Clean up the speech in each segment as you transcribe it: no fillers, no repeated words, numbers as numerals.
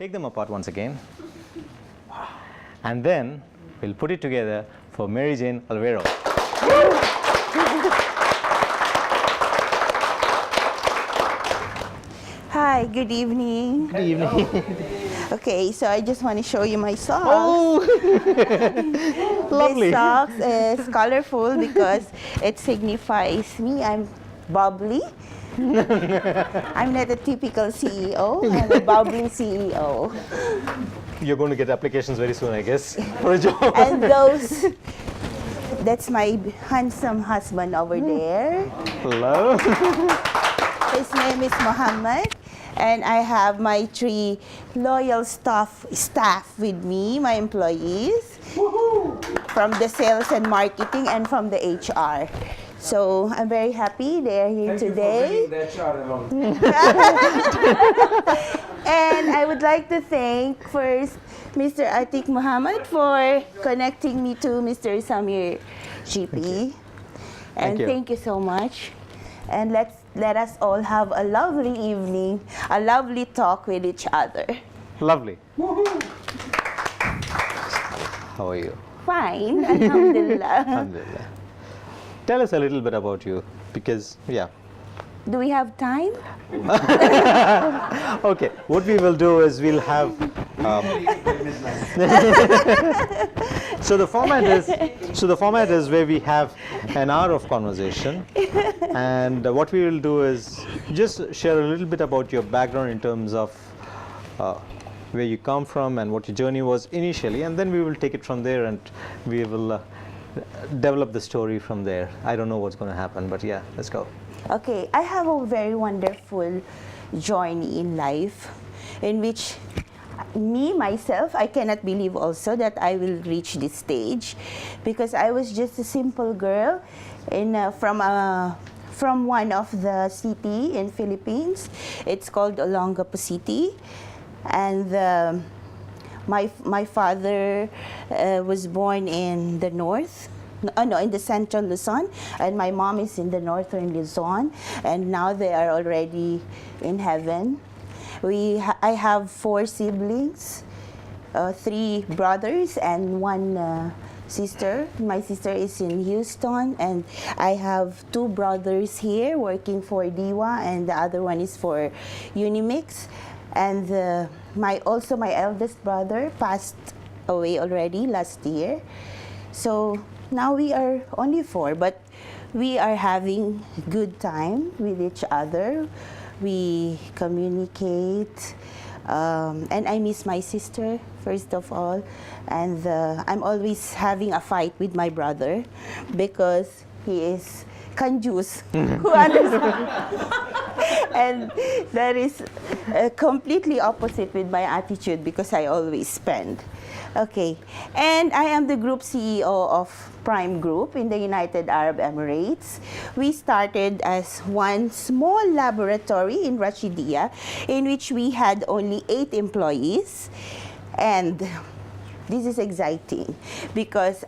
take them apart once again. And then we'll put it together for Mary Jane Alvero. Hi, good evening. Good evening. Okay, so I just want to show you my socks. Oh, lovely. This socks is colorful because it signifies me. I'm bubbly. I'm not a typical CEO. I'm a bubbly CEO. You're going to get applications very soon, I guess, for a job. And that's my handsome husband over there. Hello. His name is Muhammad. And I have my 3 loyal staff with me, my employees, from the sales and marketing and from the HR. So I'm very happy they are here today. Thank you for bringing the HR along. And I would like to thank first Mr. Atiq Muhammad for connecting me to Mr. Samir Geepee. And thank you so much. And let us all have a lovely evening, a lovely talk with each other. Lovely. How are you? Fine, alhamdulillah. Alhamdulillah. Tell us a little bit about you, because, yeah. Do we have time? Okay, what we will do is we'll have... So the format is where we have an hour of conversation, and what we will do is just share a little bit about your background in terms of where you come from and what your journey was initially, and then we will take it from there and we will develop the story from there. I don't know what's going to happen, but yeah, let's go. Okay, I have a very wonderful journey in life in which myself, I cannot believe also that I will reach this stage, because I was just a simple girl from one of the city in Philippines. It's called Olongapo City, and my father was born in the north. In the central Luzon, and my mom is in the northern Luzon, and now they are already in heaven. I have 4 siblings, 3 brothers and 1 sister. My sister is in Houston, and I have 2 brothers here working for DIWA, and the other one is for Unimix. And my eldest brother passed away already last year. So now we are only 4, but we are having good time with each other. We communicate, and I miss my sister, first of all. And I'm always having a fight with my brother because he is kanjus, who understands. And that is completely opposite with my attitude, because I always spend. Okay, and I am the group CEO of Prime Group in the United Arab Emirates. We started as one small laboratory in Rashidia, in which we had only 8 employees. And this is exciting because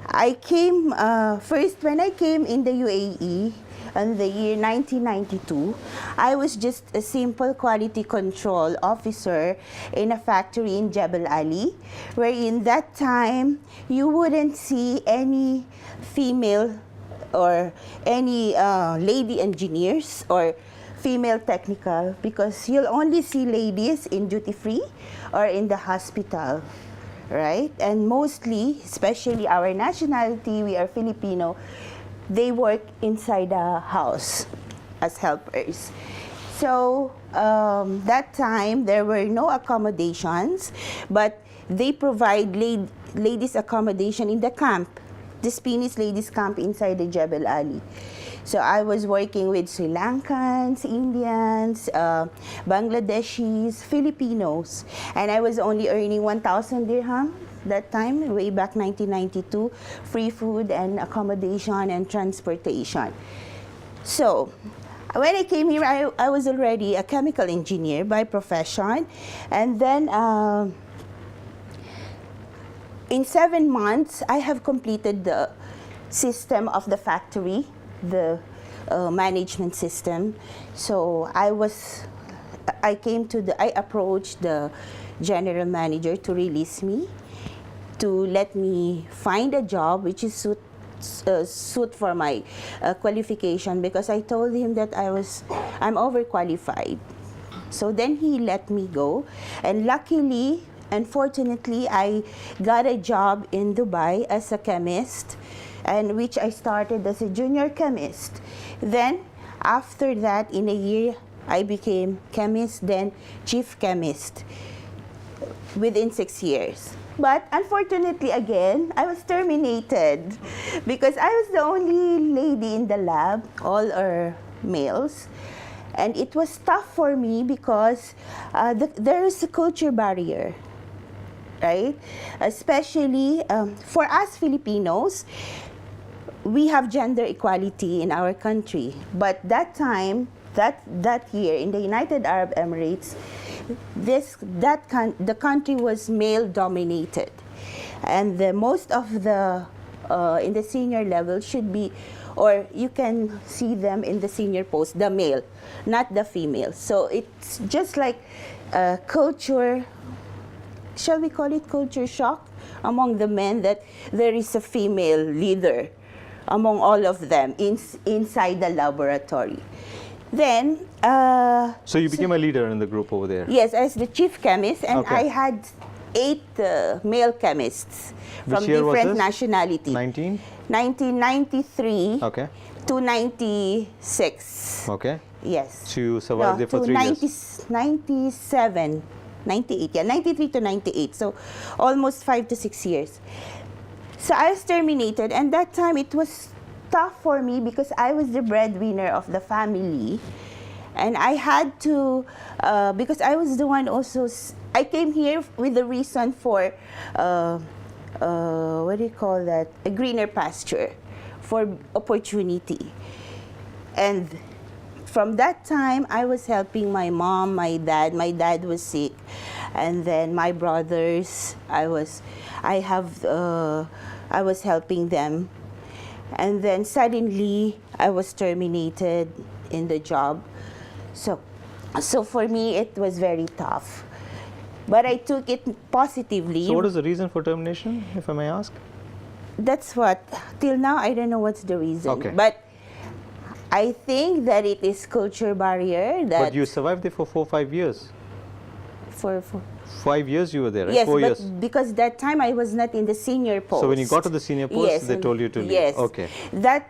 I came, first when I came in the UAE, in the year 1992, I was just a simple quality control officer in a factory in Jebel Ali, where in that time you wouldn't see any female or any lady engineers or female technical, because you'll only see ladies in duty free or in the hospital, right? And mostly, especially our nationality, we are Filipino, they work inside a house as helpers. So that time there were no accommodations, but they provide ladies accommodation in the camp, the Spanish ladies camp inside the Jebel Ali. So I was working with Sri Lankans, Indians, Bangladeshis, Filipinos, and I was only earning 1,000 dirham that time, way back 1992, free food and accommodation and transportation. So when I came here, I was already a chemical engineer by profession, and then in 7 months, I have completed the system of the factory, the management system. So I was I approached the general manager to release me, to let me find a job which is suit for my qualification, because I told him that I'm overqualified. So then he let me go, and luckily and fortunately I got a job in Dubai as a chemist, and which I started as a junior chemist. Then after that, in a year, I became chemist, then chief chemist within 6 years. But unfortunately, again, I was terminated because I was the only lady in the lab. All are males. And it was tough for me because there is a culture barrier, right? Especially for us Filipinos, we have gender equality in our country. But that time, that year, in the United Arab Emirates, the country was male dominated, and most of the in the senior level should be, or you can see them in the senior post, the male, not the female. So it's just like culture, shall we call it culture shock among the men, that there is a female leader among all of them inside the laboratory. Then so you became a leader in the group over there? Yes, as the chief chemist, and Okay. I had 8 male chemists from Which year was different this? nationalities. 1993 Okay. to 96. Okay. Yes. So you survived there for to 3 years? 97, 98, yeah, 93 to 98. So almost 5 to 6 years. So I was terminated, and that time it was tough for me because I was the breadwinner of the family, and I had to, because I was the one also, I came here with the reason for, what do you call that, a greener pasture, for opportunity. And from that time, I was helping my mom, my dad. My dad was sick, and then my brothers, I was helping them. And then suddenly, I was terminated in the job. So for me, it was very tough. But I took it positively. So what is the reason for termination, if I may ask? That's what, till now, I don't know what's the reason. Okay. But I think that it is culture barrier. That But you survived there for 4 or 5 years. for 5 years you were there, right? yes, 4 but years. because that time I was not in the senior post. So when you got to the senior post, Yes, they told you to leave. Yes. Okay. That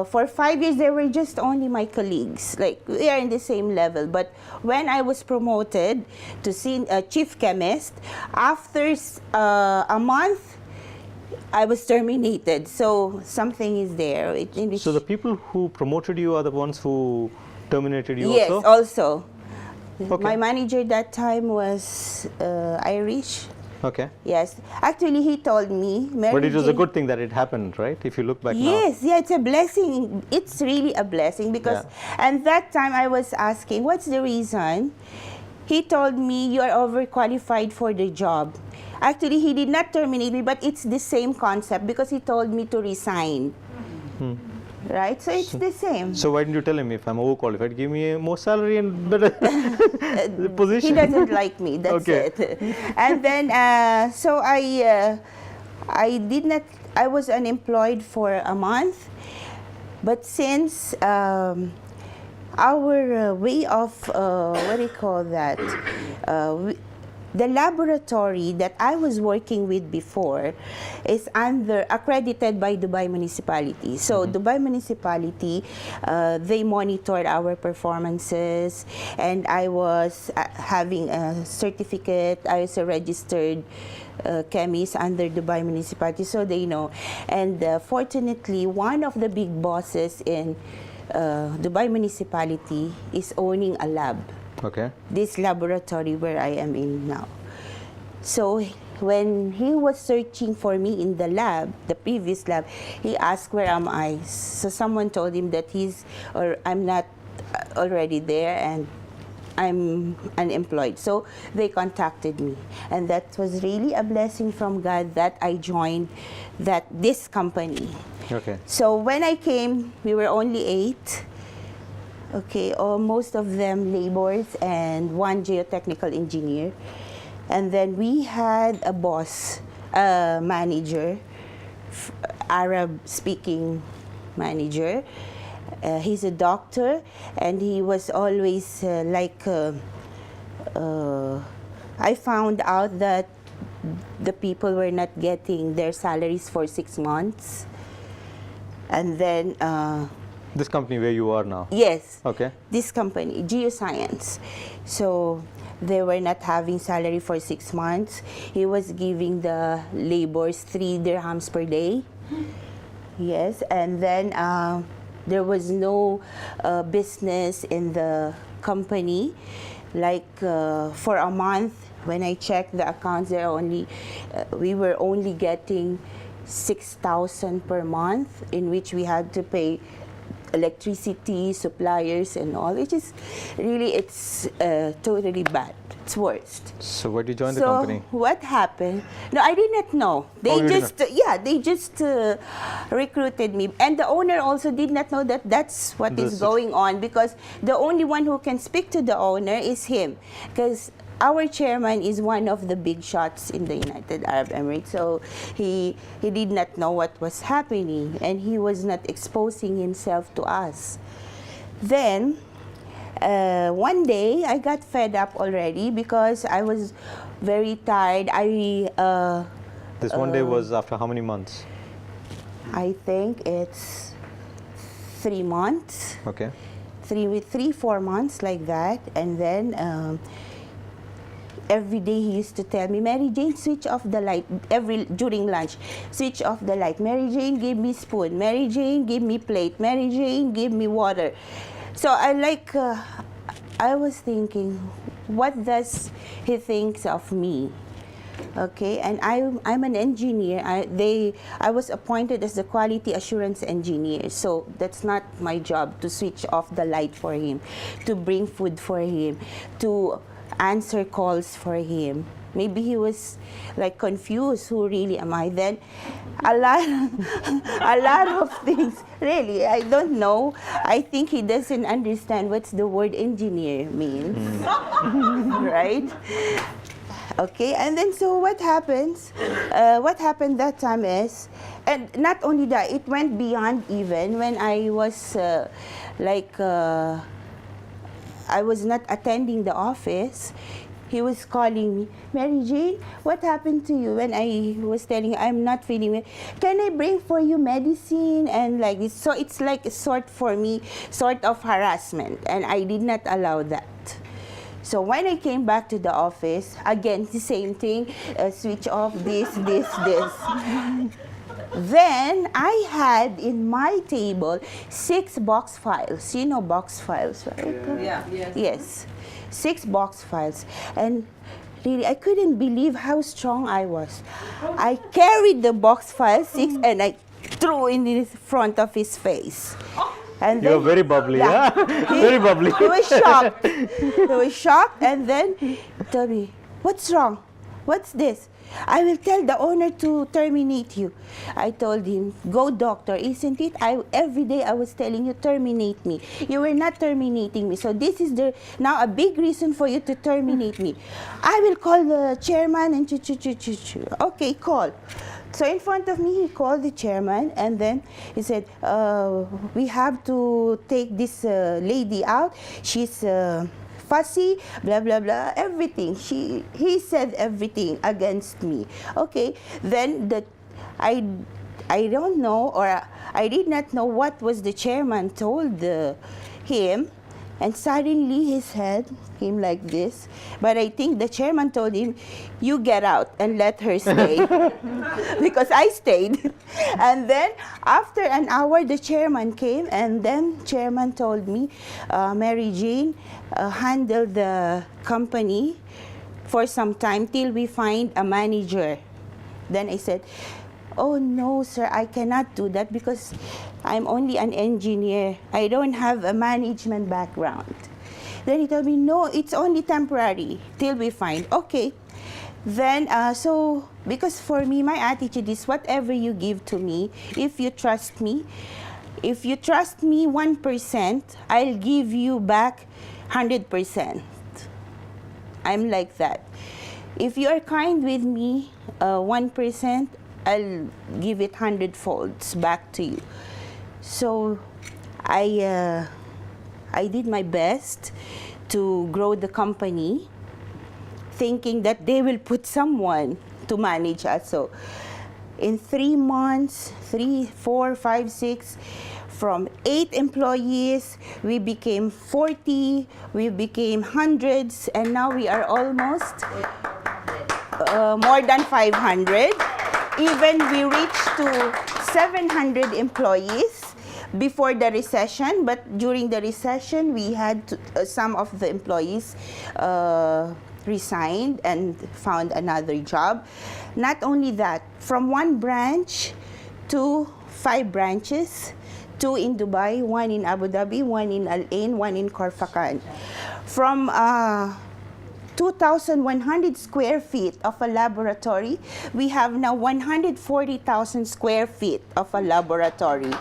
for 5 years they were just only my colleagues. Like we are in the same level. But when I was promoted to chief chemist, after a month, I was terminated. So something is there. So the people who promoted you are the ones who terminated you yes, also? also. Okay. My manager that time was Irish. Okay. Yes. Actually, he told me. But it was a good thing that it happened, right? If you look back now. Yes, yeah, it's a blessing. It's really a blessing because, and that time I was asking, what's the reason? He told me, you are overqualified for the job. Actually, he did not terminate me, but it's the same concept because he told me to resign. Right? So it's the same. So why didn't you tell him, if I'm overqualified, give me more salary and better position? He doesn't like me. That's Okay. it. And then, so I was unemployed for a month. But since our way of, what do you call that? The laboratory that I was working with before is accredited by Dubai Municipality. So Dubai Municipality, they monitored our performances, and I was having a certificate. I was a registered chemist under Dubai Municipality, so they know. And fortunately, one of the big bosses in Dubai Municipality is owning a lab. Okay. This laboratory where I am in now. So when he was searching for me in the lab, the previous lab, he asked, where am I? So someone told him that I'm not already there and I'm unemployed. So they contacted me, and that was really a blessing from God that I joined this company. Okay. So when I came, we were only 8. Okay, most of them laborers and one geotechnical engineer. And then we had a boss, a manager, Arab-speaking manager. He's a doctor, and he was always I found out that the people were not getting their salaries for 6 months. And then This company where you are now? yes. Okay. This company, Geoscience. So they were not having salary for 6 months. He was giving the laborers 3 dirhams per day. Yes, and then there was no business in the company. Like for a month, when I checked the accounts, we were only getting 6,000 per month, in which we had to pay electricity, suppliers, and all. It's totally bad. It's worst. So why did you join the company? So what happened? No, I did not know. They they just recruited me, and the owner also did not know that that's what is going on, because the only one who can speak to the owner is him, because our chairman is one of the big shots in the United Arab Emirates, so he did not know what was happening, and he was not exposing himself to us. Then, one day, I got fed up already because I was very tired. This one day was after how many months? I think it's 3 months. Okay. 4 months like that, and then every day he used to tell me, Mary Jane, switch off the light during lunch. Switch off the light. Mary Jane, give me spoon. Mary Jane, give me plate. Mary Jane, give me water. So I was thinking, what does he think of me? Okay, and I'm an engineer. I was appointed as the quality assurance engineer. So that's not my job to switch off the light for him, to bring food for him, to answer calls for him. Maybe he was like confused, who really am I? Then a lot of things. Really, I don't know. I think he doesn't understand what's the word engineer means. Right? Okay, and then so what happens? What happened that time is, and not only that, it went beyond even when I was I was not attending the office. He was calling me, Mary Jane, what happened to you? When I was telling him, I'm not feeling well. Can I bring for you medicine? And like this. So it's like a sort of harassment. And I did not allow that. So when I came back to the office, again, the same thing, switch off this. Then I had in my table 6 box files. You know box files, right? Yeah. Yes. 6 box files. And really, I couldn't believe how strong I was. I carried the box file 6 and I threw in the front of his face. And You're very bubbly, yeah? Very bubbly. He was shocked. He was shocked, and then he told me, what's wrong? What's this? I will tell the owner to terminate you. I told him, go doctor, isn't it? Every day I was telling you, terminate me. You were not terminating me. So this is now a big reason for you to terminate me. I will call the chairman and Okay, call. So in front of me, he called the chairman, and then he said, we have to take this lady out. She's fussy, blah, blah, blah, everything. He said everything against me. Okay, then I don't know, or I did not know what was the chairman told him, and suddenly his head came like this. But I think the chairman told him, you get out and let her stay. Because I stayed. And then after an hour, the chairman came, and then chairman told me, Mary Jane, handle the company for some time till we find a manager. Then I said, oh no, sir, I cannot do that because I'm only an engineer. I don't have a management background. Then he told me, no, it's only temporary till we find. Okay. Then, because for me, my attitude is whatever you give to me, if you trust me, if you trust me 1%, I'll give you back 100%. I'm like that. If you are kind with me 1%, I'll give it 100 folds back to you. So I did my best to grow the company, thinking that they will put someone to manage us. So in 3 months, 3, 4, 5, 6, from 8 employees, we became 40, we became hundreds, and now we are almost more than 500. Even we reached to 700 employees before the recession, but during the recession, we had to, some of the employees resigned and found another job. Not only that, from 1 branch to 5 branches, 2 in Dubai, 1 in Abu Dhabi, 1 in Al Ain, 1 in Corfacan. From 2,100 square feet of a laboratory, we have now 140,000 square feet of a laboratory.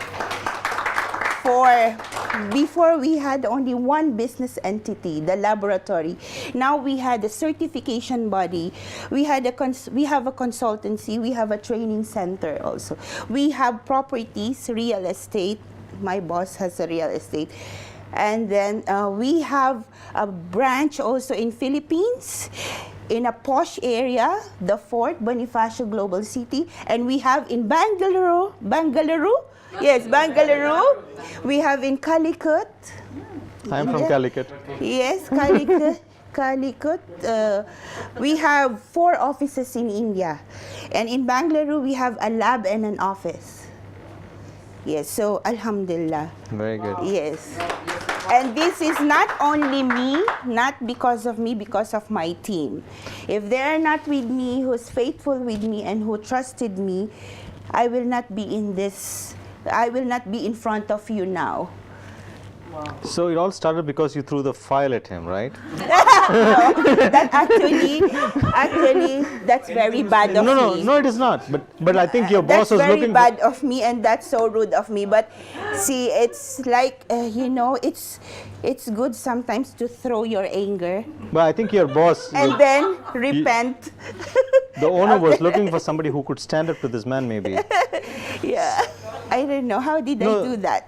Before we had only 1 business entity, the laboratory. Now we had a certification body. We have a consultancy. We have a training center also. We have properties, real estate. My boss has a real estate. And then we have a branch also in Philippines, in a posh area, the Fort Bonifacio Global City. And we have in Bangalore. Yes, Bangalore. We have in Calicut. I'm from Calicut. Yes, Calicut. We have 4 offices in India. And in Bangalore, we have a lab and an office. Yes, so Alhamdulillah. Very good. Yes. And this is not only me, not because of me, because of my team. If they are not with me, who's faithful with me and who trusted me, I will not be in this. I will not be in front of you now. So it all started because you threw the file at him, right? No, that actually, that's very bad of me. No, it is not. But I think your boss was looking. That's very bad of me, and that's so rude of me. But see, it's like it's good sometimes to throw your anger. But I think your boss. And then repent. The owner was looking for somebody who could stand up to this man, maybe. Yeah, I don't know. How did I do that?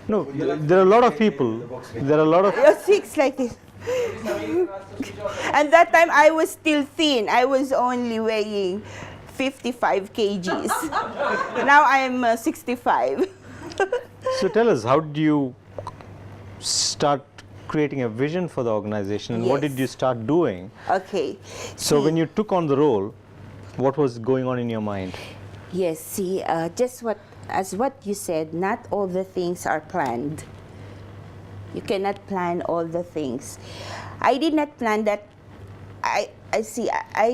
No, there are a lot of people. There are a lot of. Your 6 like this. And that time I was still thin. I was only weighing 55 kgs. Now I'm 65. So tell us, how did you start creating a vision for the organization, and what did you start doing? Okay. So when you took on the role, what was going on in your mind? Yes, see, just what you said, not all the things are planned. You cannot plan all the things. I did not plan that. I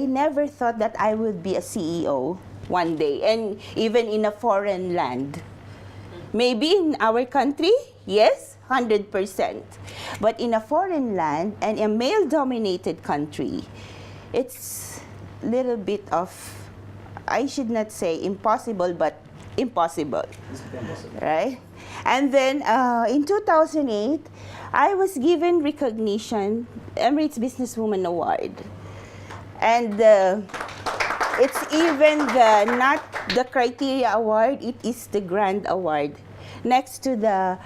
never thought that I would be a CEO one day, and even in a foreign land. Maybe in our country, yes, 100%. But in a foreign land and a male-dominated country, it's a little bit of, I should not say impossible, but impossible, right? And then in 2008, I was given recognition, Emirates Businesswoman Award. And it's even not the criteria award, it is the grand award. Next to the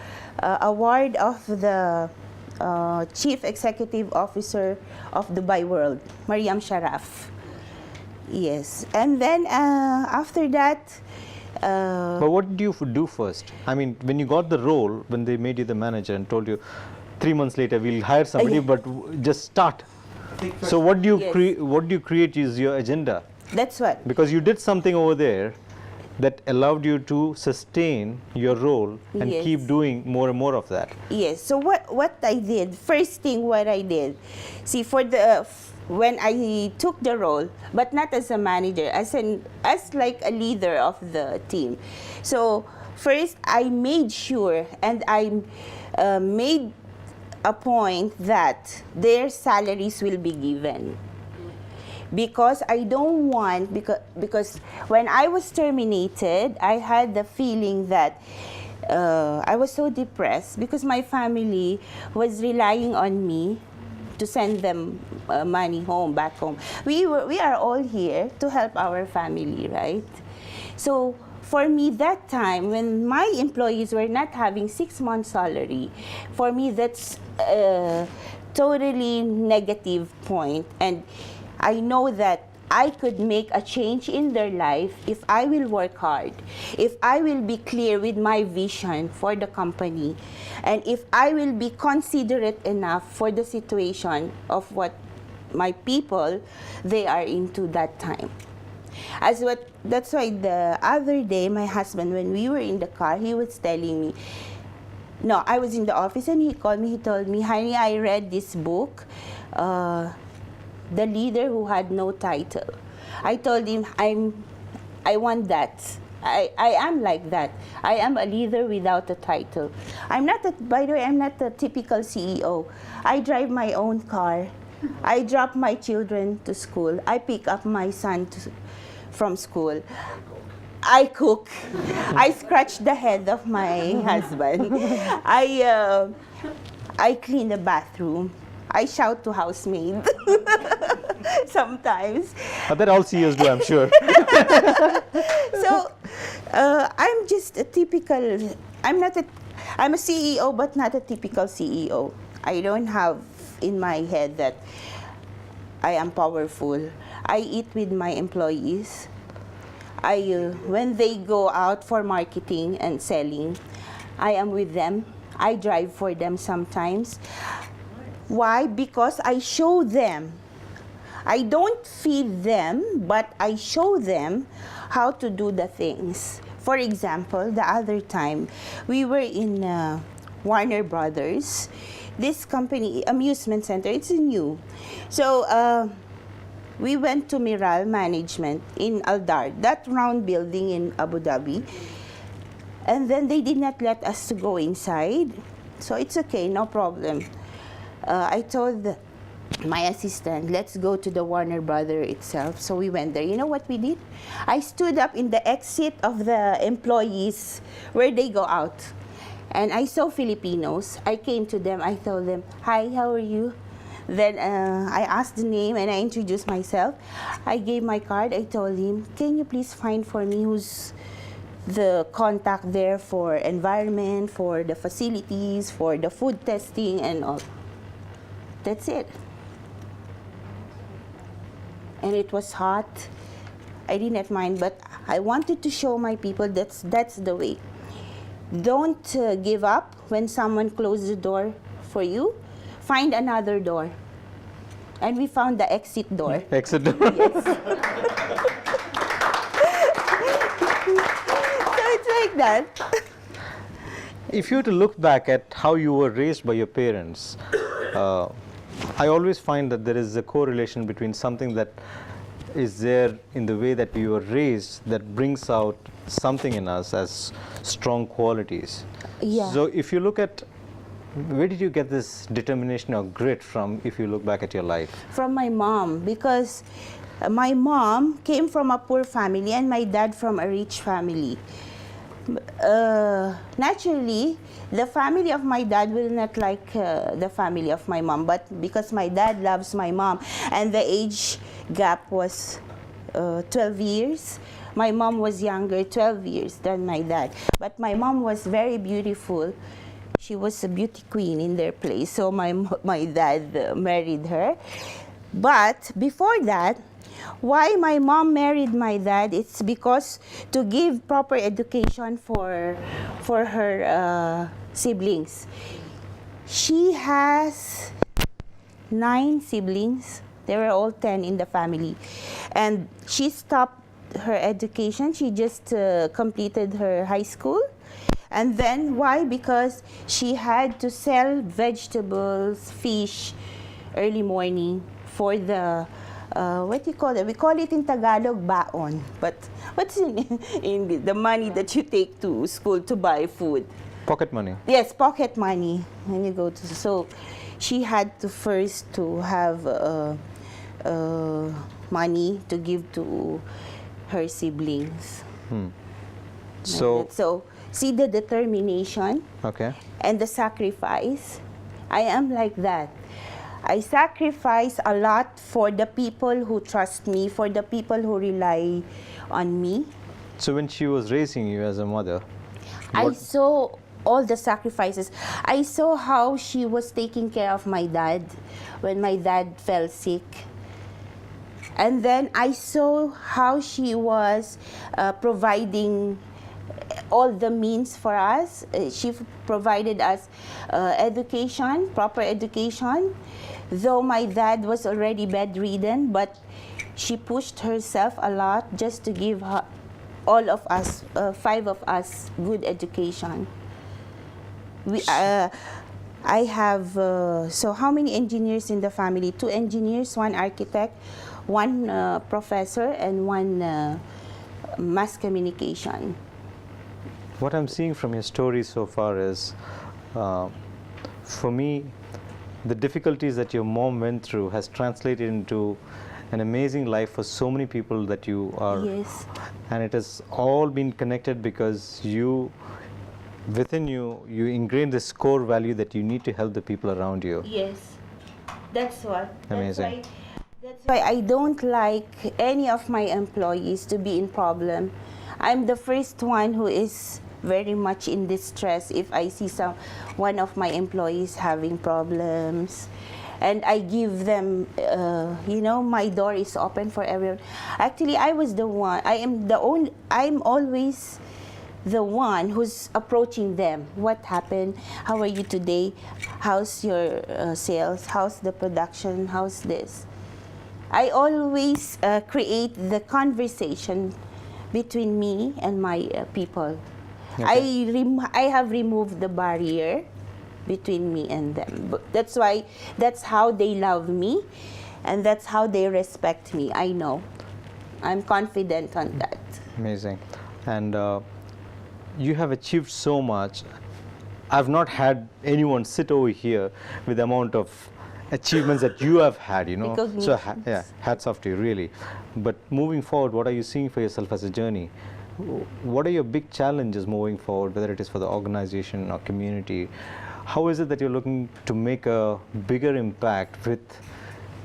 award of the Chief Executive Officer of Dubai World, Mariam Sharaf. Yes, and then after that. But what did you do first? I mean, when you got the role, when they made you the manager and told you 3 months later we'll hire somebody, but just start. So what do you create is your agenda? That's what. Because you did something over there that allowed you to sustain your role and keep doing more and more of that. Yes. So what I did, first thing what I did, see, when I took the role, but not as a manager, as like a leader of the team. So first I made sure, and I made a point that their salaries will be given. because I don't want, because when I was terminated, I had the feeling that I was so depressed because my family was relying on me to send them money home, back home. We are all here to help our family, right? So for me, that time when my employees were not having 6 months salary, for me that's a totally negative point. And I know that I could make a change in their life if I will work hard, if I will be clear with my vision for the company, and if I will be considerate enough for the situation of what my people they are into that time. That's why the other day, my husband, when we were in the car, he was telling me, no, I was in the office and he called me, he told me, honey, I read this book, The Leader Who Had No Title. I told him, I want that. I am like that. I am a leader without a title. By the way, I'm not a typical CEO. I drive my own car. I drop my children to school. I pick up my son from school. I cook. I scratch the head of my husband. I clean the bathroom. I shout to housemaid sometimes. That all CEOs do, I'm sure. So I'm just a typical, I'm a CEO, but not a typical CEO. I don't have in my head that I am powerful. I eat with my employees. When they go out for marketing and selling, I am with them. I drive for them sometimes. Why? Because I show them. I don't feed them, but I show them how to do the things. For example, the other time, we were in Warner Brothers. This company, amusement center, it's new. So we went to Miral Management in Aldar, that round building in Abu Dhabi. And then they did not let us to go inside. So it's okay, no problem. I told my assistant, let's go to the Warner Brother itself. So we went there. You know what we did? I stood up in the exit of the employees where they go out. And I saw Filipinos. I came to them. I told them, hi, how are you? Then I asked the name and I introduced myself. I gave my card. I told him, can you please find for me who's the contact there for environment, for the facilities, for the food testing and all. That's it. And it was hot. I did not mind, but I wanted to show my people that's the way. Don't give up when someone closes the door for you. Find another door. And we found the exit door. Exit door. Yes. So it's like that. If you were to look back at how you were raised by your parents, I always find that there is a correlation between something that is there in the way that we were raised that brings out something in us as strong qualities. Yeah. So if you look at, where did you get this determination or grit from if you look back at your life? From my mom, because my mom came from a poor family and my dad from a rich family. Naturally, the family of my dad will not like the family of my mom, but because my dad loves my mom and the age gap was 12 years, my mom was younger 12 years than my dad. But my mom was very beautiful. She was a beauty queen in their place, so my dad married her. But before that, why my mom married my dad, it's because to give proper education for her siblings. She has 9 siblings. They were all 10 in the family. And she stopped her education. She just completed her high school. And then why? Because she had to sell vegetables, fish, early morning for the what do you call it? We call it in Tagalog, baon. But what's in English? The money that you take to school to buy food. Pocket money. Yes, pocket money when you go to. So she had to first to have money to give to her siblings. So, So see the determination okay. and the sacrifice. I am like that. I sacrifice a lot for the people who trust me, for the people who rely on me. So when she was raising you as a mother, I what- saw all the sacrifices. I saw how she was taking care of my dad when my dad fell sick. And then I saw how she was providing all the means for us. She provided us education, proper education. Though my dad was already bedridden, but she pushed herself a lot just to give her, all of us, 5 of us, good education. I have, so how many engineers in the family? 2 engineers, 1 architect, 1 professor, and 1 mass communication. what I'm seeing from your story so far is, for me, the difficulties that your mom went through has translated into an amazing life for so many people that you are. Yes. And it has all been connected because you, within you, you ingrain this core value that you need to help the people around you. Yes, that's what. Amazing. That's why I don't like any of my employees to be in problem. I'm the first one who is very much in distress if I see one of my employees having problems. And I give them, my door is open for everyone. Actually, I was the one. I'm always the one who's approaching them. What happened? How are you today? How's your sales? How's the production? How's this? I always create the conversation between me and my people. Okay. I have removed the barrier between me and them. But that's why, that's how they love me, and that's how they respect me. I know. I'm confident on that. Amazing. And you have achieved so much. I've not had anyone sit over here with the amount of achievements that you have had, So hats off to you, really. But moving forward, what are you seeing for yourself as a journey? What are your big challenges moving forward, whether it is for the organization or community? How is it that you're looking to make a bigger impact with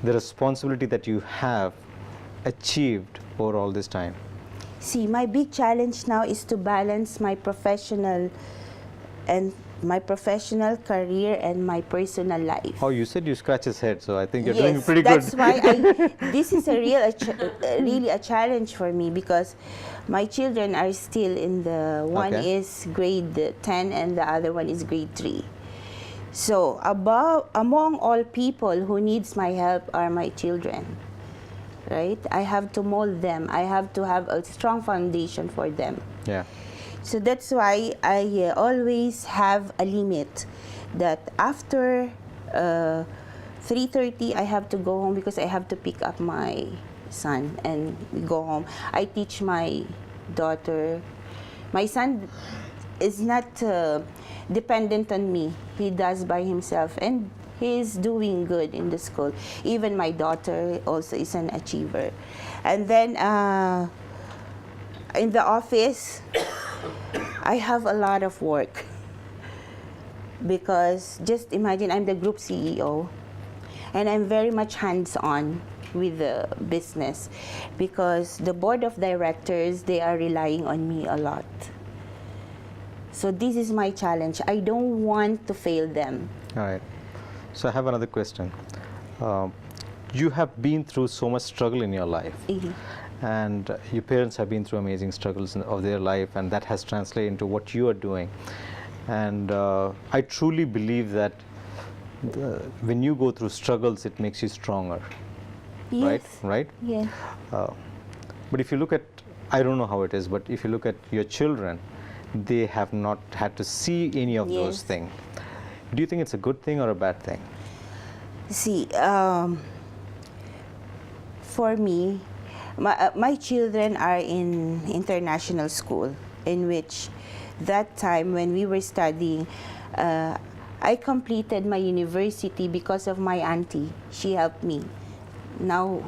the responsibility that you have achieved over all this time? See, my big challenge now is to balance my professional career and my personal life. Oh, you said you scratch his head, so I think you're doing pretty that's good. why this is really a challenge for me, because my children are still in one Okay. is grade 10 and the other one is grade 3. So among all people who needs my help are my children, right? I have to mold them. I have to have a strong foundation for them. Yeah. So that's why I always have a limit that after 3:30 I have to go home, because I have to pick up my son and go home. I teach my daughter. My son is not dependent on me. He does by himself, and he's doing good in the school. Even my daughter also is an achiever. And then in the office, I have a lot of work, because just imagine I'm the group CEO, and I'm very much hands-on with the business, because the board of directors, they are relying on me a lot. So this is my challenge. I don't want to fail them. All right. So I have another question. You have been through so much struggle in your life. And your parents have been through amazing struggles of their life, and that has translated into what you are doing. And I truly believe that when you go through struggles, it makes you stronger. Yes. Right? Yes. But if you look at, I don't know how it is, but if you look at your children, they have not had to see any of those Yes. things. Do you think it's a good thing or a bad thing? See, for me, my children are in international school, in which that time when we were studying, I completed my university because of my auntie. She helped me. Now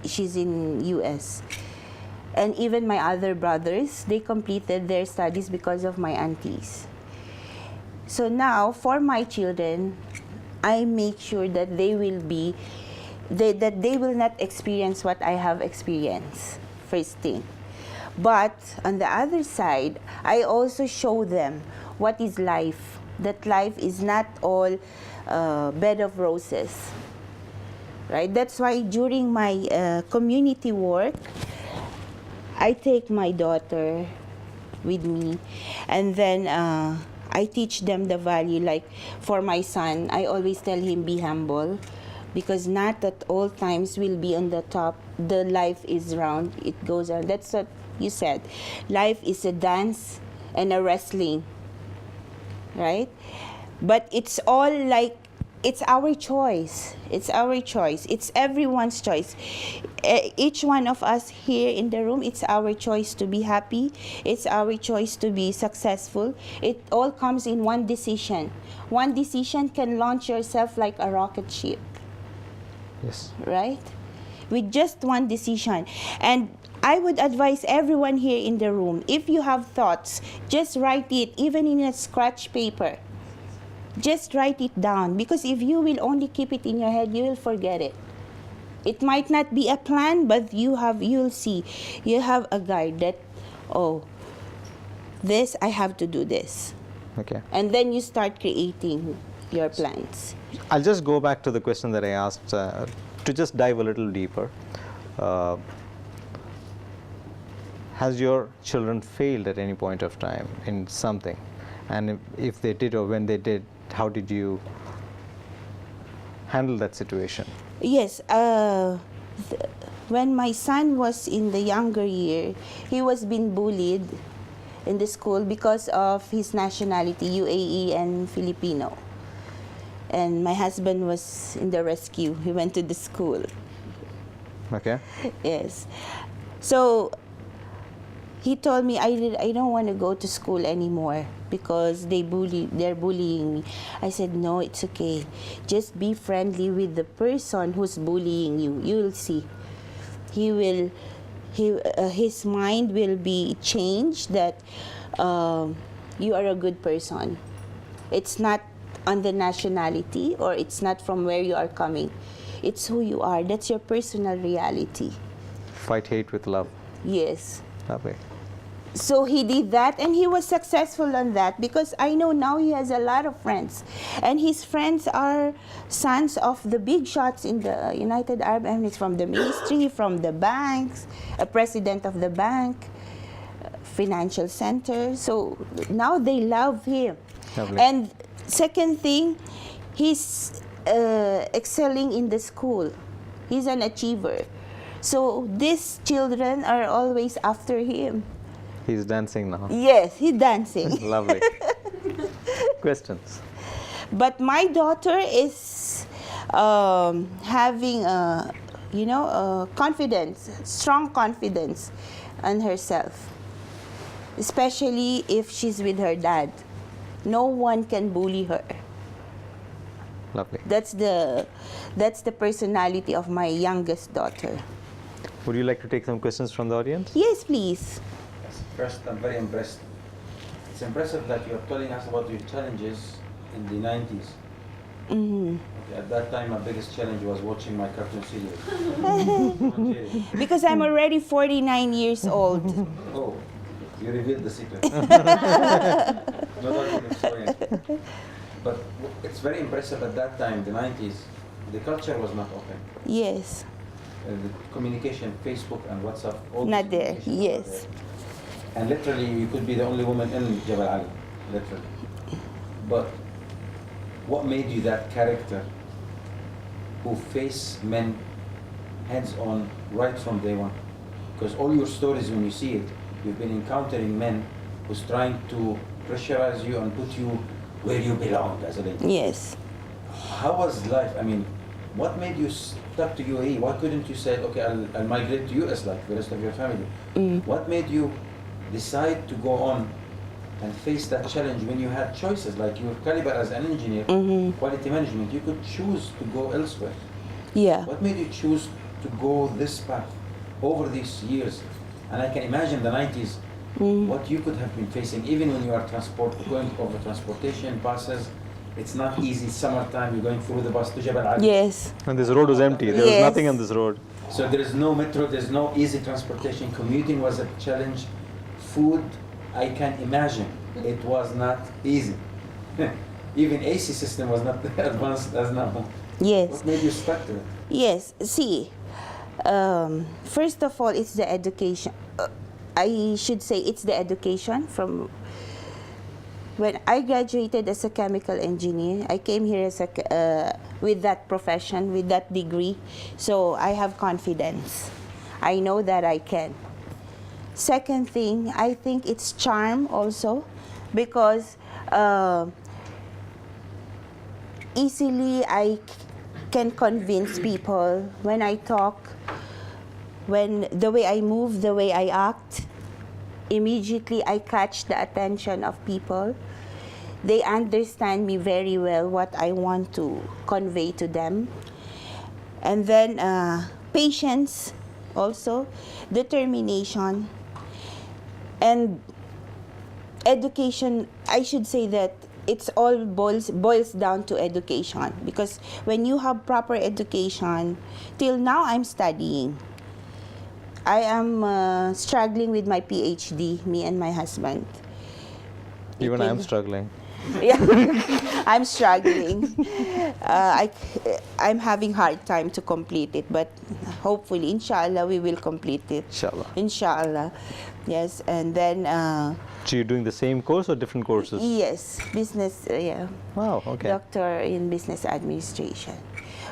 she's in US. And even my other brothers, they completed their studies because of my aunties. So now, for my children, I make sure that they will be, that they will not experience what I have experienced, first thing. But on the other side, I also show them what is life, that life is not all bed of roses, right? That's why during my community work, I take my daughter with me, and then I teach them the value. Like for my son, I always tell him, be humble, because not at all times will be on the top. The life is round, it goes around. That's what you said. Life is a dance and a wrestling, right? But it's all like, it's our choice. It's our choice. It's everyone's choice. Each one of us here in the room, it's our choice to be happy. It's our choice to be successful. It all comes in one decision. One decision can launch yourself like a rocket ship. Yes. Right? With just one decision. And I would advise everyone here in the room, if you have thoughts, just write it, even in a scratch paper. Just write it down, because if you will only keep it in your head, you will forget it. It might not be a plan, but you'll see, you have a guide that, oh, this, I have to do this. Okay. And then you start creating your plans. I'll just go back to the question that I asked to just dive a little deeper. Has your children failed at any point of time in something? And if they did, or when they did, how did you handle that situation? Yes. When my son was in the younger year, he was being bullied in the school because of his nationality, UAE and Filipino. And my husband was in the rescue. He went to the school. Okay. Yes. So he told me, I don't want to go to school anymore because they're bullying me. I said, no, it's okay. Just be friendly with the person who's bullying you. You'll see. His mind will be changed that you are a good person. It's not on the nationality, or it's not from where you are coming. It's who you are. That's your personal reality. Fight hate with love. Yes. Lovely. So he did that, and he was successful on that, because I know now he has a lot of friends. And his friends are sons of the big shots in the United Arab Emirates, from the ministry, from the banks, a president of the bank, financial center. So now they love him. Lovely. And second thing, he's excelling in the school. He's an achiever. So these children are always after him. He's dancing now. Yes, he's dancing. Lovely. Questions? But my daughter is having confidence, strong confidence on herself, especially if she's with her dad. No one can bully her. Lovely. That's the personality of my youngest daughter. Would you like to take some questions from the audience? Yes, please. First, I'm very impressed. It's impressive that you're telling us about your challenges in the 90s. Mm-hmm. Okay, at that time, my biggest challenge was watching my cartoon series. Because I'm already 49 years old. Oh, you revealed the secret. Not only the story. But it's very impressive at that time, the 90s, the culture was not open. Yes. The communication, Facebook and WhatsApp, all Not this there, communication was yes. not there. And literally, you could be the only woman in Jabal Ali, literally. But what made you that character who face men hands-on right from day one? Because all your stories, when you see it, you've been encountering men who's trying to pressurize you and put you where you belong as a lady. Yes. How was life? I mean, what made you stuck to UAE? Why couldn't you say, okay, I'll migrate to US like the rest of your family? What made you decide to go on and face that challenge when you had choices? Like your caliber as an engineer, quality management, you could choose to go elsewhere. Yeah. What made you choose to go this path over these years. And I can imagine the 90s, what you could have been facing, even when you are going over transportation, buses. It's not easy. Summertime, you're going through the bus to Jabal Ali. Yes. And this road was empty. There was Yes. nothing on this road. So there is no metro, there's no easy transportation. Commuting was a challenge. Food, I can imagine, it was not easy. Even AC system was not advanced as now. Yes. What made you stuck to it? Yes. See, first of all, it's the education. I should say it's the education from when I graduated as a chemical engineer. I came here as with that profession, with that degree. So I have confidence. I know that I can. Second thing, I think it's charm also, because easily I can convince people when I talk, when the way I move, the way I act, immediately I catch the attention of people. They understand me very well, what I want to convey to them. And then patience also, determination, and education. I should say that it's all boils down to education, because when you have proper education, till now I'm studying. I am struggling with my PhD, me and my husband. Even It I'm will- struggling. Yeah, I'm struggling. I'm having hard time to complete it, but hopefully, inshallah, we will complete it. Inshallah. Inshallah, yes. And then, So you're doing the same course or different courses? yes, business, yeah, Wow, okay. doctor in business administration.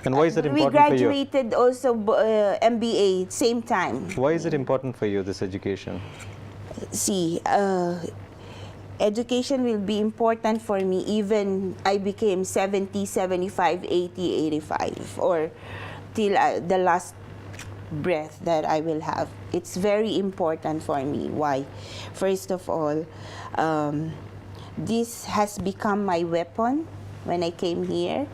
And why is it We important for you? graduated also MBA same time. Why is it important for you, this education? See, education will be important for me even I became 70, 75, 80, 85, or till the last breath that I will have. It's very important for me. Why? First of all, this has become my weapon when I came here.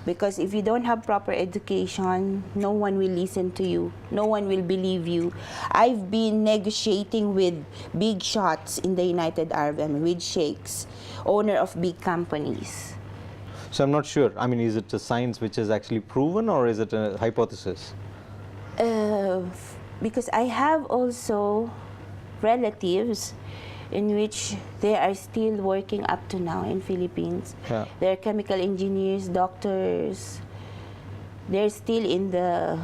Because if you don't have proper education, no one will listen to you. No one will believe you. I've been negotiating with big shots in the United Arab Emirates, with sheikhs, owner of big companies. So I'm not sure. I mean, is it a science which is actually proven or is it a hypothesis? Because I have also relatives in which they are still working up to now in Philippines. Yeah. They're chemical engineers, doctors. They're still in the,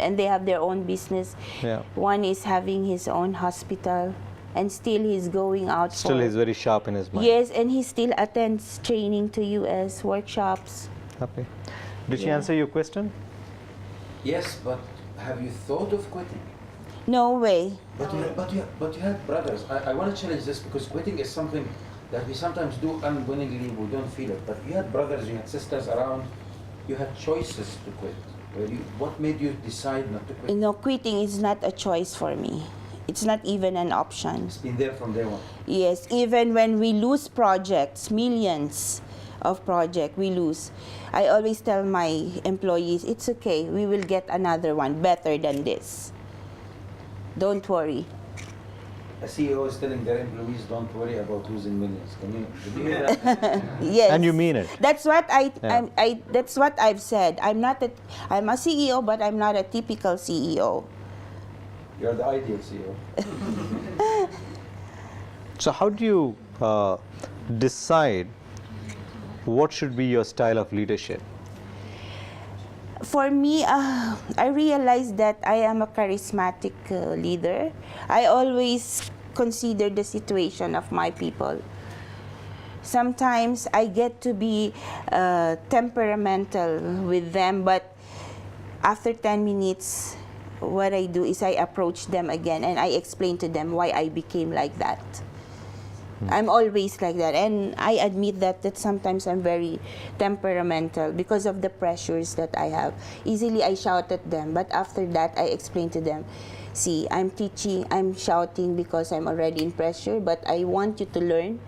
and they have their own business. Yeah. One is having his own hospital, and still he's going out Still, for, he's very sharp in his mind. yes, and he still attends training to US workshops. Okay. Did she Yeah. answer your question? Yes, but have you thought of quitting? No way. But you have brothers. I want to challenge this because quitting is something that we sometimes do unwillingly. We don't feel it. But you had brothers, you had sisters around. You had choices to quit. What made you decide not to quit? You know, quitting is not a choice for me. It's not even an option. It's been there from day one. Yes, even when we lose projects, millions of projects we lose, I always tell my employees, it's okay, we will get another one better than this. Don't worry. A CEO is telling their employees, don't worry about losing millions. Did you hear that? Yes. And you mean it. That's what Yeah. that's what I've said. I'm a CEO, but I'm not a typical CEO. You're the ideal CEO. So how do you decide what should be your style of leadership? For me, I realized that I am a charismatic leader. I always consider the situation of my people. Sometimes I get to be temperamental with them, but after 10 minutes, what I do is I approach them again and I explain to them why I became like that. I'm always like that, and I admit that sometimes I'm very temperamental because of the pressures that I have. Easily I shout at them, but after that I explain to them, see, I'm teaching, I'm shouting because I'm already in pressure, but I want you to learn,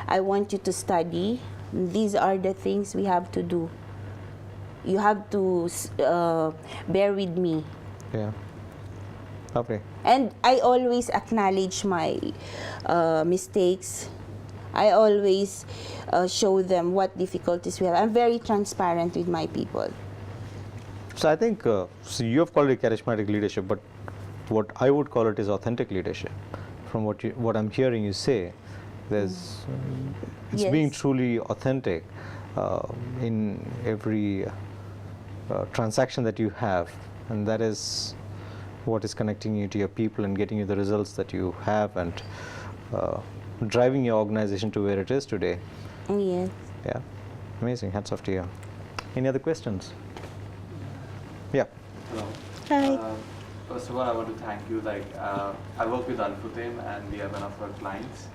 I want you to study. These are the things we have to do. you have to bear with me. Yeah. Okay. And I always acknowledge my mistakes. I always show them what difficulties we have. I'm very transparent with my people. So I think so you have called it charismatic leadership, but what I would call it is authentic leadership. From what I'm hearing you say, there's it's being Yes. truly authentic in every transaction that you have, and that is what is connecting you to your people and getting you the results that you have, and driving your organization to where it is today. Yes. Yeah, amazing. Hats off to you. Any other questions? Yeah. Hello. Hi. First of all, I want to thank you. I work with Al-Futtaim and we are one of our clients.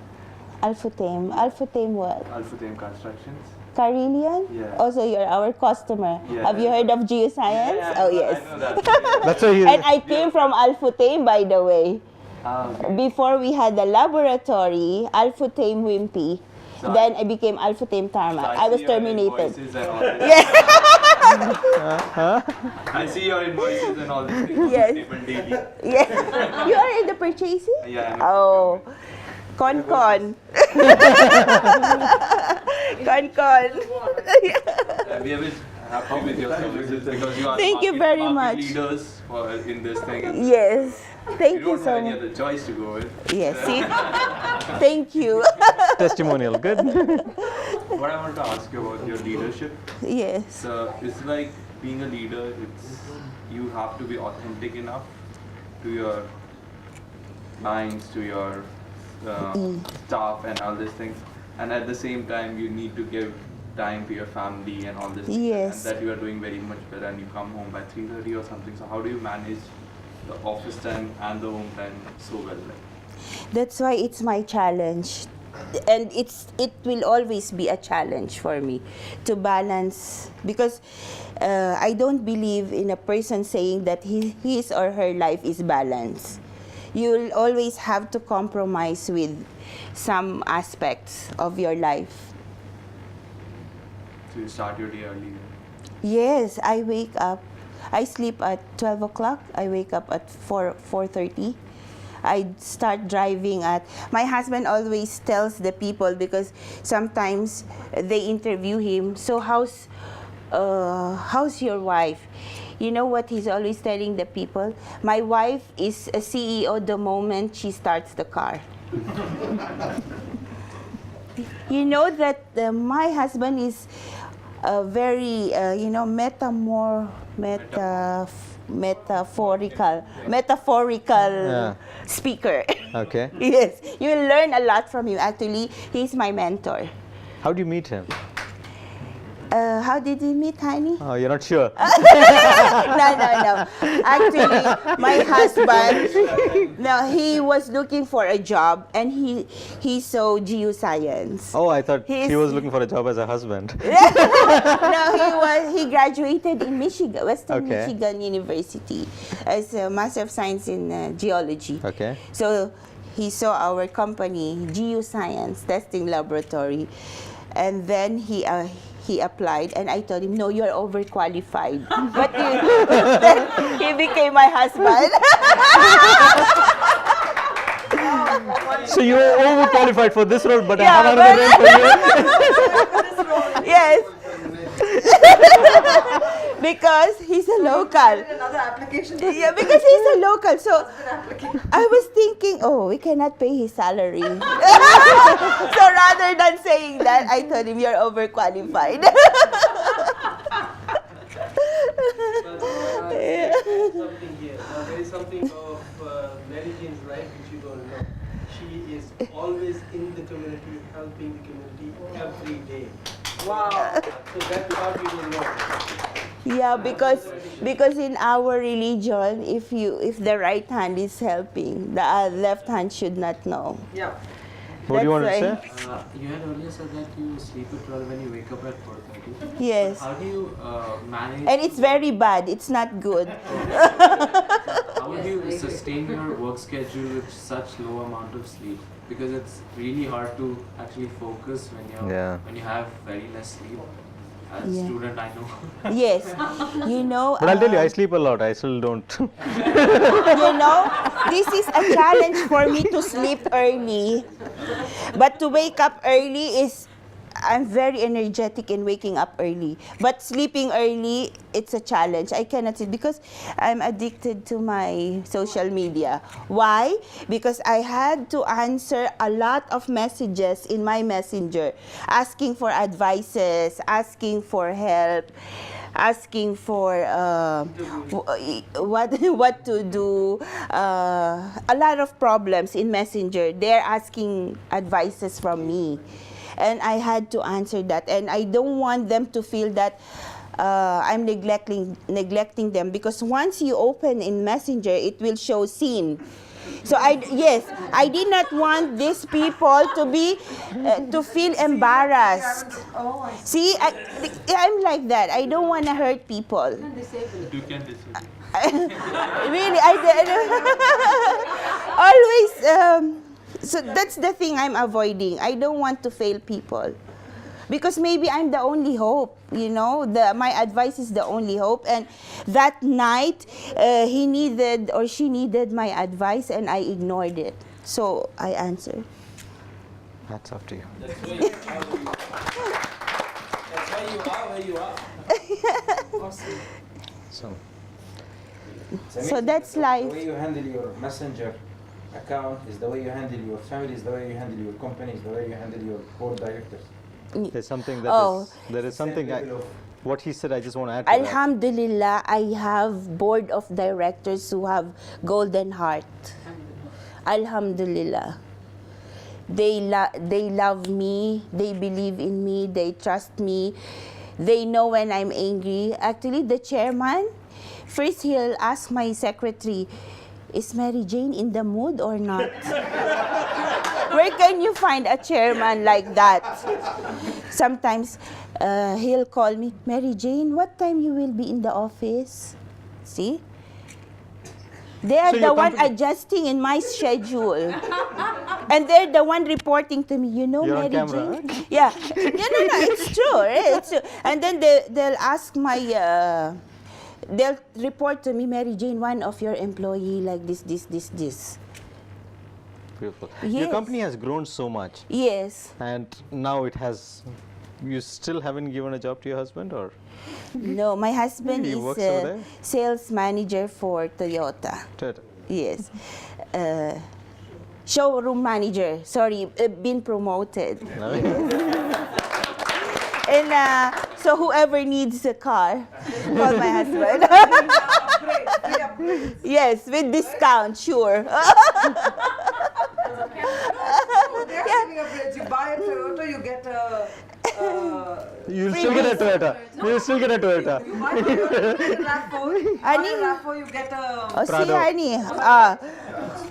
Al-Futtaim. Al-Futtaim what? Al-Futtaim Constructions. Carillion? Yeah. Also, you're our customer. Yeah. Have you heard of geoscience? Yeah, Oh, I yes. know that. That's why And I came from Al-Futtaim, by the way. Okay. Before we had the laboratory, Al-Futtaim Wimpy. So Then I became Al-Futtaim Tarmac. So I was see your terminated. invoices and all this. I see your invoices and all this things on Yes. the table daily. Yes. You are in the purchasing? Yeah, I'm Oh. Con. Con. We are very happy with your services because you are Thank you very market much. leaders in this thing. Yes. Thank You you don't have so any much. other choice to go with. Yes, see? Thank you. testimonial. Good. What I want to ask you about your leadership. Yes. So it's like being a leader. You have to be authentic enough to your clients, to your staff, and all these things. And at the same time, you need to give time to your family and all this. Yes. And that you are doing very much better, and you come home by 3:30 or something. So how do you manage the office time and the home time so well? That's why it's my challenge. And it will always be a challenge for me to balance, because I don't believe in a person saying that his or her life is balanced. You'll always have to compromise with some aspects of your life. So you start your day early. Yes, I wake up. I sleep at 12 o'clock. I wake up at 4:30. I start driving at... My husband always tells the people, because sometimes they interview him, so how's your wife? You know what he's always telling the people? My wife is a CEO the moment she starts the car. You know that my husband is a very, metaphorical Yeah. speaker. Okay. Yes, you will learn a lot from him. Actually, he's my mentor. How do you meet him? How did we meet, honey? Oh, you're not sure. No. Actually, my husband, he was looking for a job, and he saw geoscience. Oh, I thought he He's- was looking for a job as a husband. No, he graduated in Michigan, Western Okay. Michigan University, as a Master of Science in Geology. Okay. So he saw our company, Geoscience Testing Laboratory, and then he applied, and I told him, no, you're overqualified. But then he became my husband. So you were overqualified for this role, but I Yeah, have another role for you. Yes. Because he's a local. Another application. Yeah, because he's a local. So I was thinking, oh, we cannot pay his salary. So rather than saying that, I told him, you're overqualified. Something here. Now, there is something of Mary Jane's life which you don't know. She is always in the community, helping the community every day. Wow. So that part you don't know. Yeah, because in our religion, if the right hand is helping, the left hand should not know. Yeah. What do you want to That's say? You had earlier said that you sleep at 12 when you wake up at 4:30. Yes. How do you manage? And it's very bad. It's not good. How do you sustain your work schedule with such low amount of sleep? Because it's really hard to actually focus when you Yeah. when you have very less sleep. As a Yeah. student, I know. Yes, you know. But I'll tell you, I sleep a lot. I still don't. You know, this is a challenge for me to sleep early. But to wake up early is, I'm very energetic in waking up early. But sleeping early, it's a challenge. I cannot sleep because I'm addicted to my social media. Why? Because I had to answer a lot of messages in my messenger, asking for advices, asking for help, asking for what to do. A lot of problems in messenger. They're asking advices from me. And I had to answer that. And I don't want them to feel that I'm neglecting them, because once you open in Messenger, it will show seen. So I did not want these people to be to feel embarrassed. See, I'm like that. I don't want to hurt people. You can disable. Really, I always. So that's the thing I'm avoiding. I don't want to fail people, because maybe I'm the only hope. You know, my advice is the only hope. And that night, he needed or she needed my advice, and I ignored it. So I answered. That's up to you. That's why you are where you are. Awesome. So, It's amazing So that's that life. The way you handle your messenger account is the way you handle your family, is the way you handle your company, is the way you handle your board directors. there's something that Oh. there is something. Same level of What he said, I just want to add to that. Alhamdulillah, I have board of directors who have golden heart. Alhamdulillah. They love me, they believe in me, they trust me. They know when I'm angry. Actually, the chairman, first he'll ask my secretary, is Mary Jane in the mood or not? Where can you find a chairman like that? Sometimes he'll call me, Mary Jane, what time you will be in the office? See? They are So the your one company- adjusting in my schedule. And they're the one reporting to me, you know, You're on Mary camera, Jane? Yeah. No, it's true. It's true. And then they'll ask my, they'll report to me, Mary Jane, one of your employee like this. Beautiful. Your Yes. company has grown so much, Yes. and now it has. You still haven't given a job to your husband, or? No, my husband He is works over there? sales manager for Toyota. Toyota. Yes. Showroom manager. Sorry, been promoted. No? And so whoever needs a car, call my husband. Yes, with discount, sure. They're giving upgrades. You buy a Toyota, you get a. You'll still get a Toyota. You'll still get a Toyota. You buy a Toyota, you get a RAV4. You buy Honey. a RAV4, you get a. Oh, see, Prado. honey.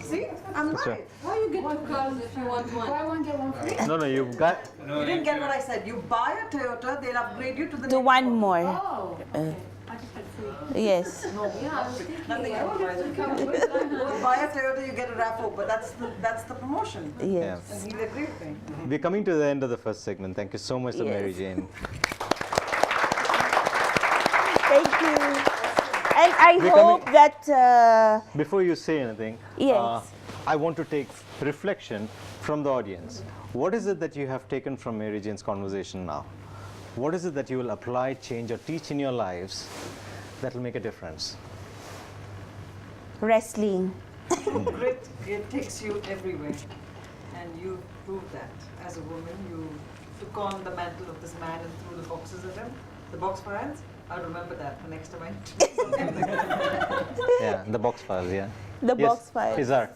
See, I'm That's right. right. Why you get two cars if you want one? Buy one, get one free. No, you've got. You didn't get what I said. You buy a Toyota, they'll upgrade you to the To next one more. Oh. Yes. Nothing else. You buy a Toyota, you get a RAV4, but that's the promotion. Yes. And he'll agree with me. We're coming to the end of the first segment. Thank you so much, to Mary Yes. Jane. Thank you. And I We're hope that, Before you say anything, Yes. I want to take reflection from the audience. What is it that you have taken from Mary Jane's conversation now? What is it that you will apply, change, or teach in your lives that will make a difference? wrestling. Grit, it takes you everywhere. And you proved that. As a woman, you took on the mantle of this man and threw the boxes at him. The box for hands. I'll remember that the next time I do something like that. Yeah, the box files, yeah. The Yes, box files. Izar.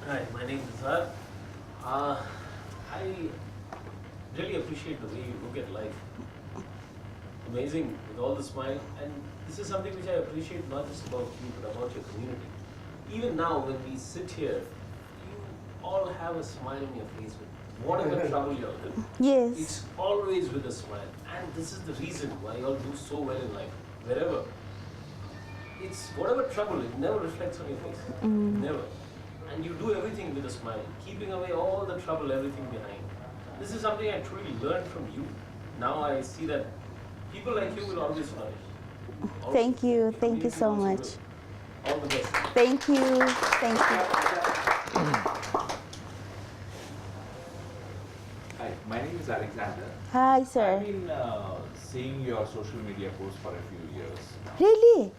Hi, my name is Zar. I really appreciate the way you look at life. Amazing, with all the smile. And this is something which I appreciate not just about you, but about your community. Even now, when we sit here, you all have a smile on your face with whatever trouble you're in. Yes. It's always with a smile. And this is the reason why you all do so well in life. Wherever. It's whatever trouble, it never reflects on your face. Never. And you do everything with a smile, keeping away all the trouble, everything behind. This is something I truly learned from you. Now I see that people like you will always flourish. Thank you. Thank you so much. All the best. Thank you. Thank you. Hi, my name is Alexander. Hi, I've sir. been seeing your social media posts for a few years now. Really?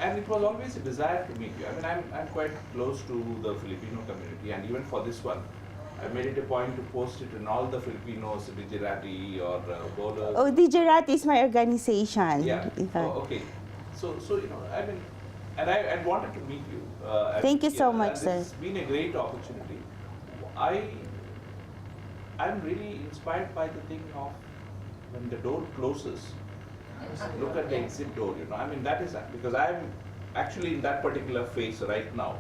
And it was always a desire to meet you. I mean, I'm quite close to the Filipino community, and even for this one, I made it a point to post it in all the Filipinos, Bijirati or Bolas. Oh, Dijerat is my organization. Yeah. Oh, okay. So you know, I mean, and I wanted to meet you. Thank you so much, and sir. It's been a great opportunity. I'm really inspired by the thing of when the door closes, look at the exit door, you know. I mean, that is because I'm actually in that particular phase right now.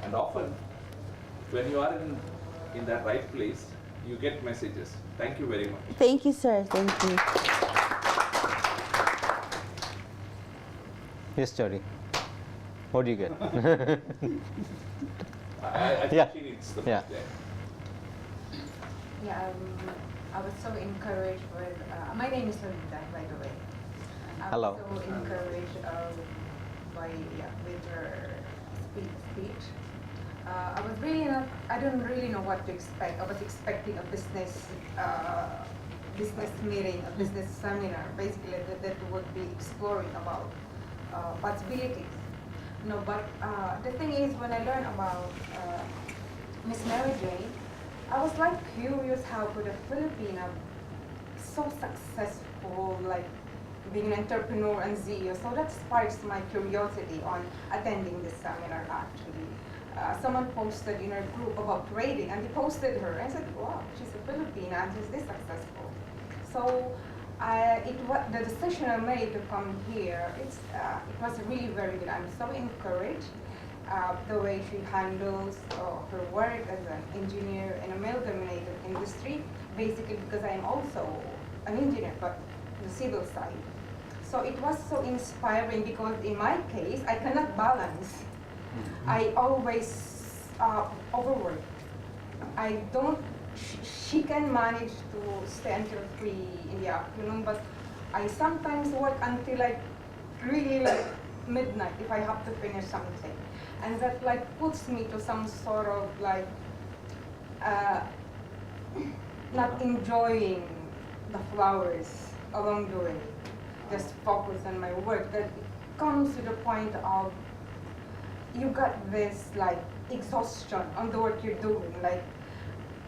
And often, when you are in that right place, you get messages. Thank you very much. Thank you, sir. Thank you. Yes, Jody. What do you get? I think Yeah. she needs the Yeah. Yeah, I was so encouraged with, my name is Lolita, by the way. I Hello. was so encouraged with her speech. I was really not, I don't really know what to expect. I was expecting a business meeting, a business seminar, basically that would be exploring about possibilities. No, but the thing is, when I learned about Miss Mary Jane, I was like curious how could a Filipino so successful, like being an entrepreneur and CEO. So that sparks my curiosity on attending this seminar actually. Someone posted in our group about trading and they posted her and I said, wow, she's a Filipina and she's this successful. So the decision I made to come here, it was really very good. I'm so encouraged. The way she handles her work as an engineer in a male-dominated industry, basically because I am also an engineer, but the civil side. So it was so inspiring because in my case, I cannot balance. I always overwork. I don't, she can manage to stay until 3 in the afternoon, but I sometimes work until like really like midnight if I have to finish something. And that like puts me to some sort of like not enjoying the flowers along the way, just focus on my work. That it comes to the point of you got this like exhaustion on the work you're doing, like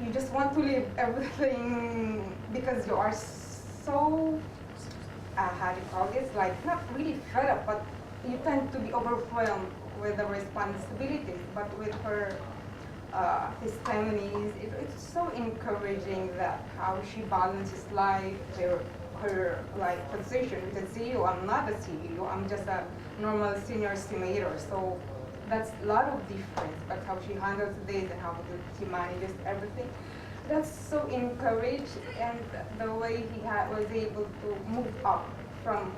you just want to leave everything because you are so how do you call this, like not really fed up, but you tend to be overwhelmed with the responsibilities. But with her testimonies, it's so encouraging that how she balances life, her like position as a CEO. I'm not a CEO, I'm just a normal senior estimator. So that's a lot of difference, but how she handles this and how she manages everything. That's so encouraged, and the way he was able to move up from,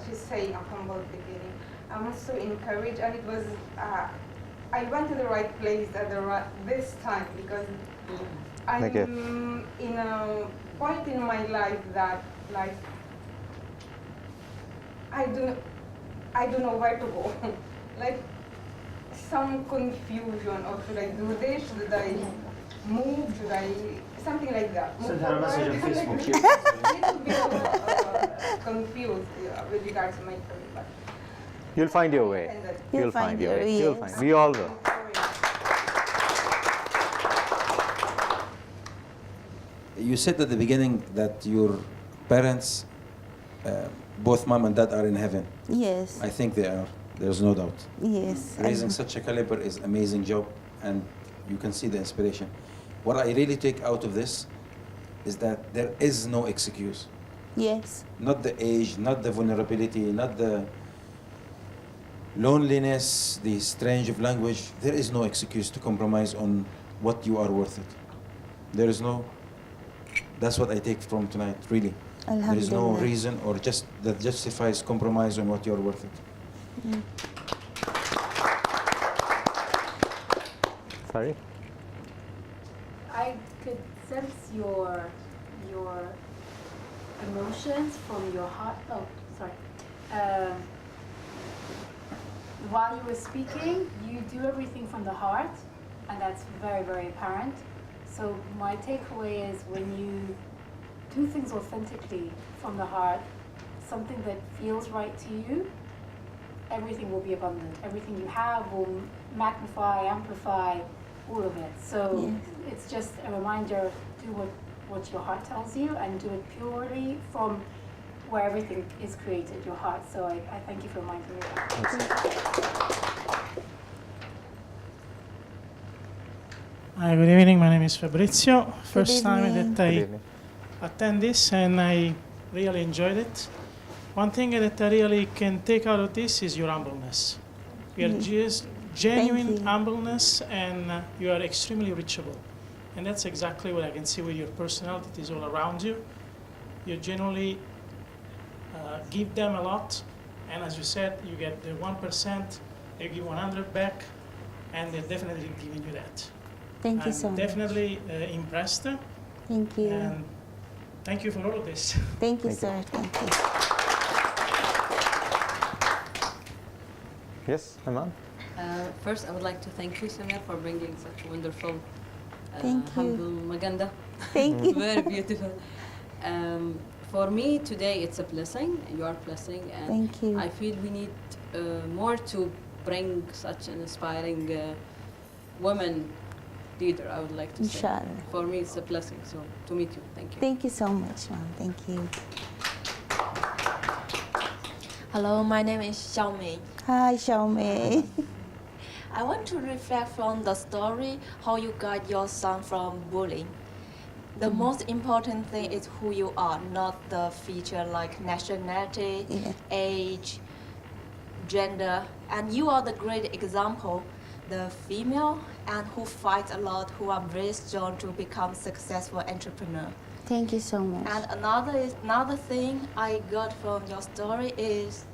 she's saying, a humble beginning. I was so encouraged, and it was, I went to the right place at this time because I'm in a point in my life that, like, I don't know where to go. Like, some confusion, or should I do this? Should I move? Should I something like that? Send her a message on Facebook. A little bit confused with regards to my career, but You'll find your way. You'll find your way. You'll find. We all will. You said at the beginning that your parents, both mom and dad, are in heaven. Yes. I think they are. There's no doubt. Yes. Raising such a caliber is amazing job, and you can see the inspiration. What I really take out of this is that there is no excuse. Yes. Not the age, not the vulnerability, not the loneliness, the strange of language. There is no excuse to compromise on what you are worth it. There is no. That's what I take from tonight, really. There is no reason or just that justifies compromise on what you are worth it. Mm. Sorry? I could sense your emotions from your heart. Oh, sorry. Um, while you were speaking, you do everything from the heart, and that's very, very apparent. So my takeaway is when you do things authentically from the heart, something that feels right to you, everything will be abundant. Everything you have will magnify, amplify, all of it. So it's just a reminder, do what your heart tells you and do it purely from where everything is created, your heart. So I thank you for reminding me of that. Hi, good evening. My name is Fabrizio. First time evening. that I attend this, and I really enjoyed it. One thing that I really can take out of this is your humbleness. You are just genuine humbleness, and you are extremely reachable. And that's exactly what I can see with your personality. It is all around you. You genuinely give them a lot, and as you said, you get the 1%, they give 100 back, and they're definitely giving you that. Thank you so much. Definitely impressed. Thank you. And thank you for all of this. Thank you, sir. Thank you. Yes, Oman? First, I would like to thank you, Samir, for bringing such wonderful, Thank you. humble maganda. Thank you. Very beautiful. For me, today it's a blessing. You are blessing, and Thank you. I feel we need more to bring such an inspiring woman leader. I would like to say. Inshallah. For me, it's a blessing. So to meet you, thank you. Thank you so much, ma'am. Thank you. Hello, my name is Xiaomei. Hi, Xiaomei. I want to reflect from the story how you got your son from bullying. The most important thing is who you are, not the feature like nationality, age, gender. And you are the great example, the female and who fight a lot, who are very strong to become successful entrepreneur. Thank you so much. And another thing I got from your story is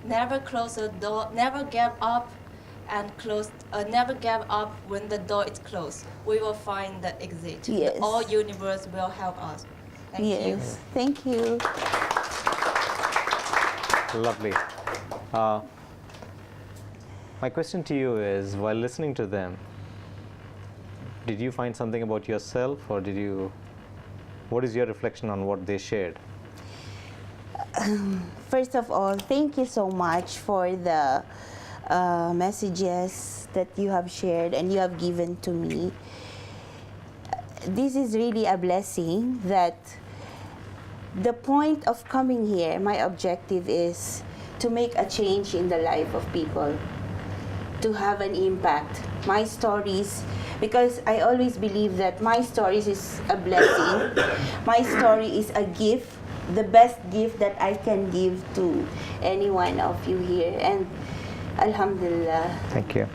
never close the door, never give up and never give up when the door is closed. We will find the exit. Yes. All universe will help us. Thank you. Yes. Thank you. Lovely. My question to you is, while listening to them, did you find something about yourself, or what is your reflection on what they shared? First of all, thank you so much for the messages that you have shared and you have given to me. This is really a blessing that the point of coming here, my objective is to make a change in the life of people, to have an impact. My stories, because I always believe that my stories is a blessing. My story is a gift, the best gift that I can give to any one of you here. And Alhamdulillah. Thank you.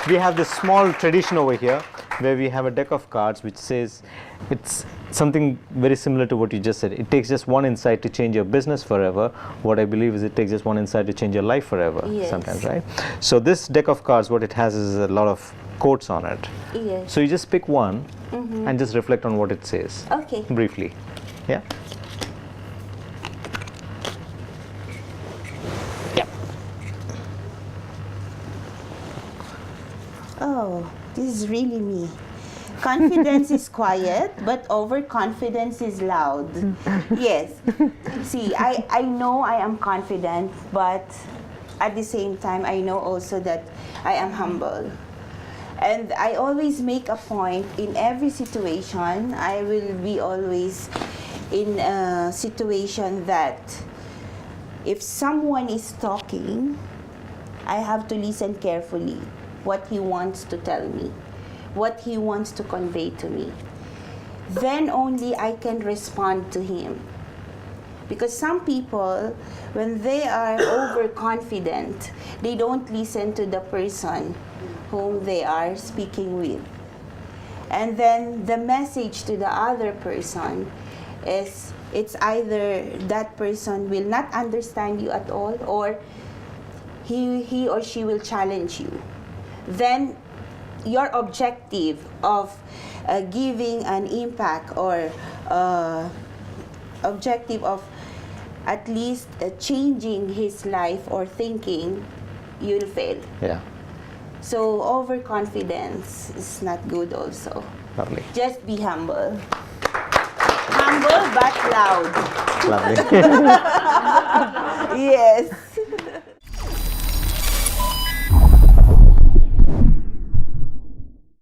We have this small tradition over here where we have a deck of cards which says it's something very similar to what you just said. It takes just one insight to change your business forever. What I believe is it takes just one insight to change your life forever. Yes. Sometimes, right? So this deck of cards, what it has is a lot of quotes on it. Yes. So you just pick one and just reflect on what it says. Okay. Briefly. Yeah? Oh, this is really me. Confidence is quiet, but overconfidence is loud. Yes. See, I know I am confident, but at the same time, I know also that I am humble. And I always make a point in every situation. I will be always in a situation that if someone is talking, I have to listen carefully what he wants to tell me, what he wants to convey to me. Then only I can respond to him. Because some people, when they are overconfident, they don't listen to the person whom they are speaking with. And then the message to the other person is, it's either that person will not understand you at all, or he or she will challenge you. Then your objective of giving an impact or objective of at least changing his life or thinking, you'll fail. Yeah. So overconfidence is not good also. Lovely. Just be humble. Humble but loud. Lovely. Yes.